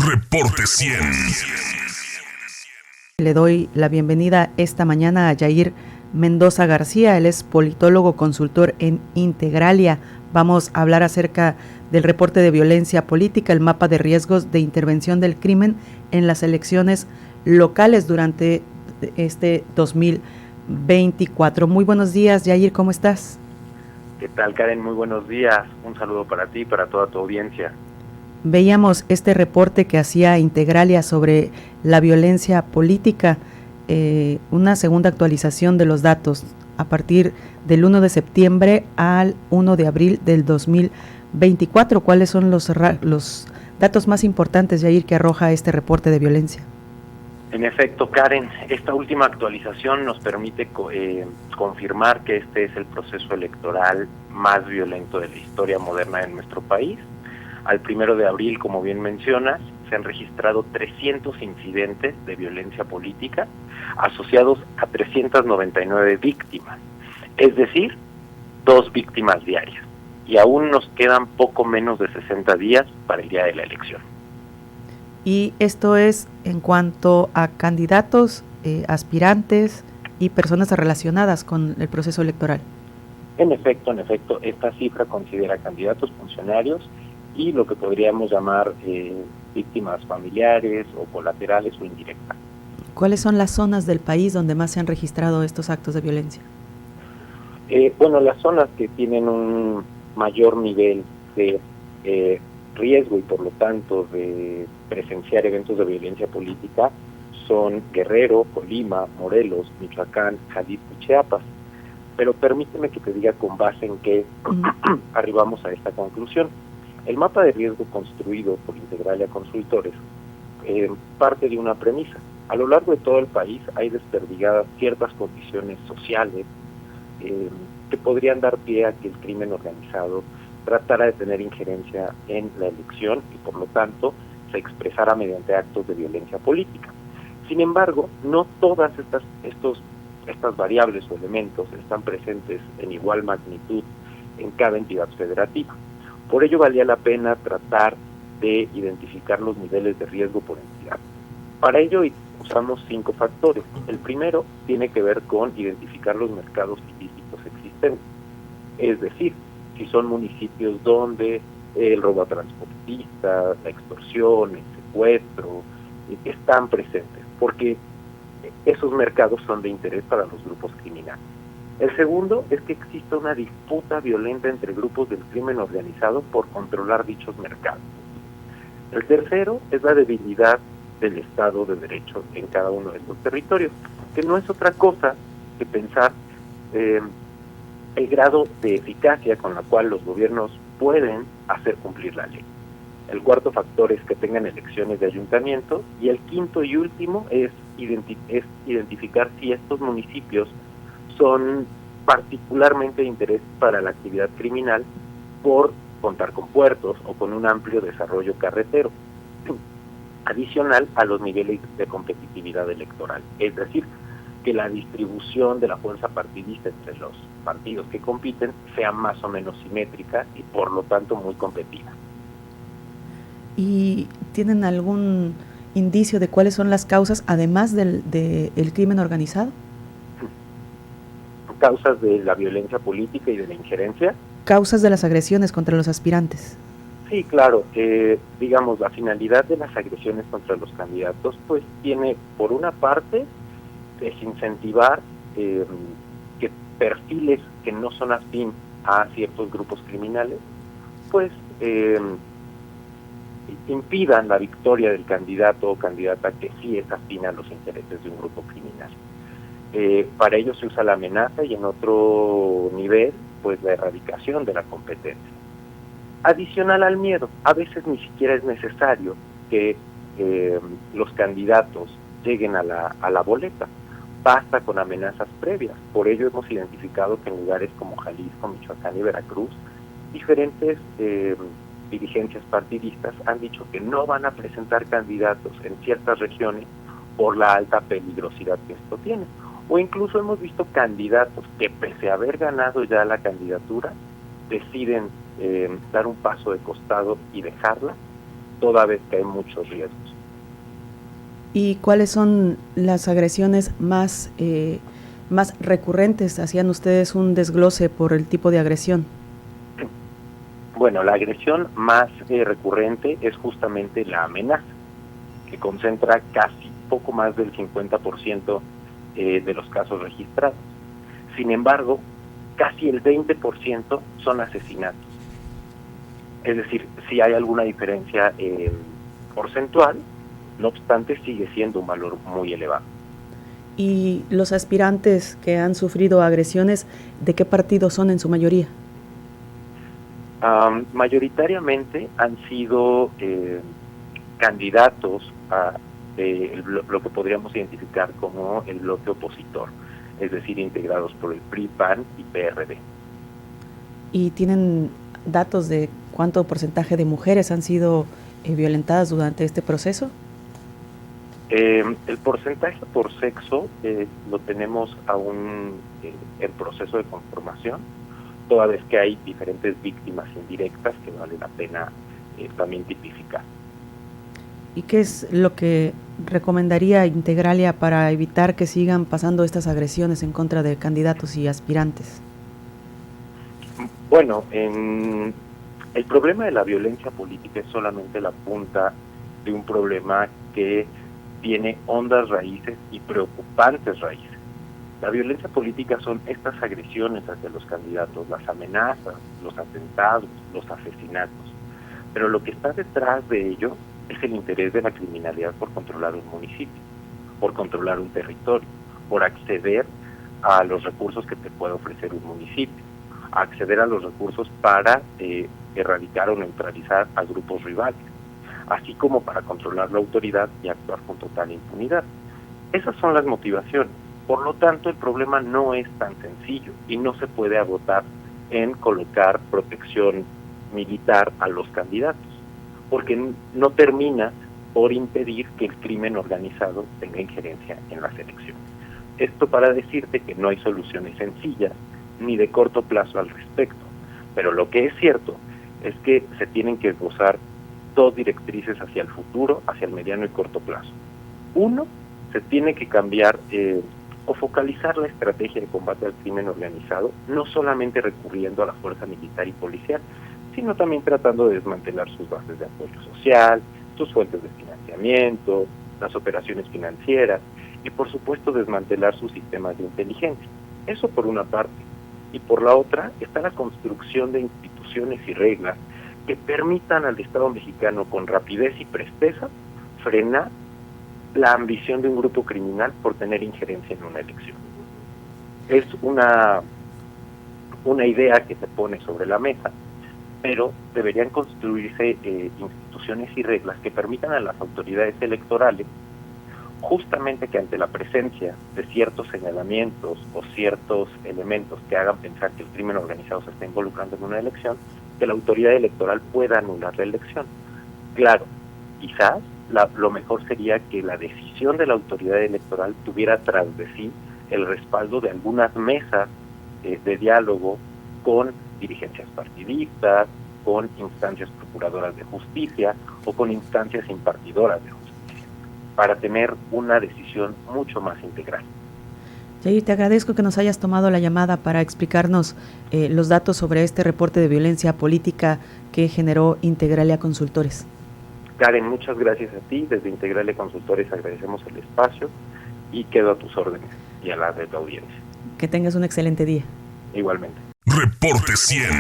Reporte 100. Le doy la bienvenida esta mañana a Yair Mendoza García. Él es politólogo, consultor en Integralia. Vamos a hablar acerca del reporte de violencia política, el mapa de riesgos de intervención del crimen en las elecciones locales durante este 2024. Muy buenos días, Yair, ¿cómo estás? ¿Qué tal, Karen? Muy buenos días. Un saludo para ti y para toda tu audiencia. Veíamos este reporte que hacía Integralia sobre la violencia política, una segunda actualización de los datos a partir del 1 de septiembre al 1 de abril del 2024. ¿Cuáles son los datos más importantes, Yair, que arroja este reporte de violencia? En efecto, Karen, esta última actualización nos permite confirmar que este es el proceso electoral más violento de la historia moderna de nuestro país. Al 1 de abril, como bien mencionas, se han registrado 300 incidentes de violencia política asociados a 399 víctimas, es decir, 2 víctimas diarias. Y aún nos quedan poco menos de 60 días para el día de la elección. Y esto es en cuanto a candidatos, aspirantes y personas relacionadas con el proceso electoral. En efecto, esta cifra considera candidatos, funcionarios y lo que podríamos llamar víctimas familiares o colaterales o indirectas. ¿Cuáles son las zonas del país donde más se han registrado estos actos de violencia? Las zonas que tienen un mayor nivel de riesgo y por lo tanto de presenciar eventos de violencia política son Guerrero, Colima, Morelos, Michoacán, Jalisco y Chiapas. Pero permíteme que te diga con base en qué arribamos a esta conclusión. El mapa de riesgo construido por Integralia Consultores parte de una premisa. A lo largo de todo el país hay desperdigadas ciertas condiciones sociales que podrían dar pie a que el crimen organizado tratara de tener injerencia en la elección y por lo tanto se expresara mediante actos de violencia política. Sin embargo, no todas estas variables o elementos están presentes en igual magnitud en cada entidad federativa. Por ello valía la pena tratar de identificar los niveles de riesgo por entidad. Para ello usamos 5 factores. El primero tiene que ver con identificar los mercados ilícitos existentes, es decir, si son municipios donde el robo a transportistas, la extorsión, el secuestro, están presentes, porque esos mercados son de interés para los grupos criminales. El segundo es que existe una disputa violenta entre grupos del crimen organizado por controlar dichos mercados. El tercero es la debilidad del Estado de Derecho en cada uno de estos territorios, que no es otra cosa que pensar el grado de eficacia con la cual los gobiernos pueden hacer cumplir la ley. El cuarto factor es que tengan elecciones de ayuntamiento y el quinto y último es identificar si estos municipios son particularmente de interés para la actividad criminal por contar con puertos o con un amplio desarrollo carretero, adicional a los niveles de competitividad electoral, es decir, que la distribución de la fuerza partidista entre los partidos que compiten sea más o menos simétrica y por lo tanto muy competida. ¿Y tienen algún indicio de cuáles son las causas, además del crimen organizado? ¿Causas de la violencia política y de la injerencia? Causas de las agresiones contra los aspirantes. Sí, claro. La finalidad de las agresiones contra los candidatos pues tiene, por una parte, desincentivar que perfiles que no son afín a ciertos grupos criminales, pues impidan la victoria del candidato o candidata que sí es afín a los intereses de un grupo criminal. Para ello se usa la amenaza y en otro nivel, pues la erradicación de la competencia. Adicional al miedo, a veces ni siquiera es necesario que los candidatos lleguen a la boleta. Basta con amenazas previas. Por ello hemos identificado que en lugares como Jalisco, Michoacán y Veracruz, diferentes dirigencias partidistas han dicho que no van a presentar candidatos en ciertas regiones por la alta peligrosidad que esto tiene. O incluso hemos visto candidatos que, pese a haber ganado ya la candidatura, deciden dar un paso de costado y dejarla toda vez que hay muchos riesgos. ¿Y cuáles son las agresiones más recurrentes? ¿Hacían ustedes un desglose por el tipo de agresión? Bueno, la agresión más recurrente es justamente la amenaza, que concentra casi poco más del 50% de los casos registrados. Sin embargo, casi el 20% son asesinatos. Es decir, si hay alguna diferencia porcentual, no obstante sigue siendo un valor muy elevado. ¿Y los aspirantes que han sufrido agresiones, de qué partido son en su mayoría? Mayoritariamente han sido candidatos a lo que podríamos identificar como el bloque opositor, es decir, integrados por el PRI, PAN y PRD. ¿Y tienen datos de cuánto porcentaje de mujeres han sido violentadas durante este proceso? El porcentaje por sexo lo tenemos aún en proceso de conformación, toda vez que hay diferentes víctimas indirectas que vale la pena también tipificar. ¿Y qué es lo que recomendaría Integralia para evitar que sigan pasando estas agresiones en contra de candidatos y aspirantes? Bueno, el problema de la violencia política es solamente la punta de un problema que tiene hondas raíces y preocupantes raíces. La violencia política son estas agresiones hacia los candidatos, las amenazas, los atentados, los asesinatos. Pero lo que está detrás de ello es el interés de la criminalidad por controlar un municipio, por controlar un territorio, por acceder a los recursos que te puede ofrecer un municipio, a acceder a los recursos para erradicar o neutralizar a grupos rivales, así como para controlar la autoridad y actuar con total impunidad. Esas son las motivaciones. Por lo tanto, el problema no es tan sencillo y no se puede agotar en colocar protección militar a los candidatos, porque no termina por impedir que el crimen organizado tenga injerencia en las elecciones. Esto para decirte que no hay soluciones sencillas ni de corto plazo al respecto, pero lo que es cierto es que se tienen que esbozar dos directrices hacia el futuro, hacia el mediano y corto plazo. Uno, se tiene que cambiar o focalizar la estrategia de combate al crimen organizado, no solamente recurriendo a la fuerza militar y policial, sino también tratando de desmantelar sus bases de apoyo social, sus fuentes de financiamiento, las operaciones financieras y por supuesto desmantelar sus sistemas de inteligencia. Eso por una parte. Y por la otra está la construcción de instituciones y reglas que permitan al Estado mexicano con rapidez y presteza frenar la ambición de un grupo criminal por tener injerencia en una elección. Es una idea que se pone sobre la mesa, pero deberían construirse instituciones y reglas que permitan a las autoridades electorales justamente que ante la presencia de ciertos señalamientos o ciertos elementos que hagan pensar que el crimen organizado se está involucrando en una elección, que la autoridad electoral pueda anular la elección. Claro, quizás lo mejor sería que la decisión de la autoridad electoral tuviera tras de sí el respaldo de algunas mesas de diálogo con dirigencias partidistas, con instancias procuradoras de justicia o con instancias impartidoras de justicia, para tener una decisión mucho más integral. Yair, te agradezco que nos hayas tomado la llamada para explicarnos los datos sobre este reporte de violencia política que generó Integralia Consultores. Karen, muchas gracias a ti. Desde Integralia Consultores agradecemos el espacio y quedo a tus órdenes y a la de tu audiencia. Que tengas un excelente día. Igualmente. Reporte 100.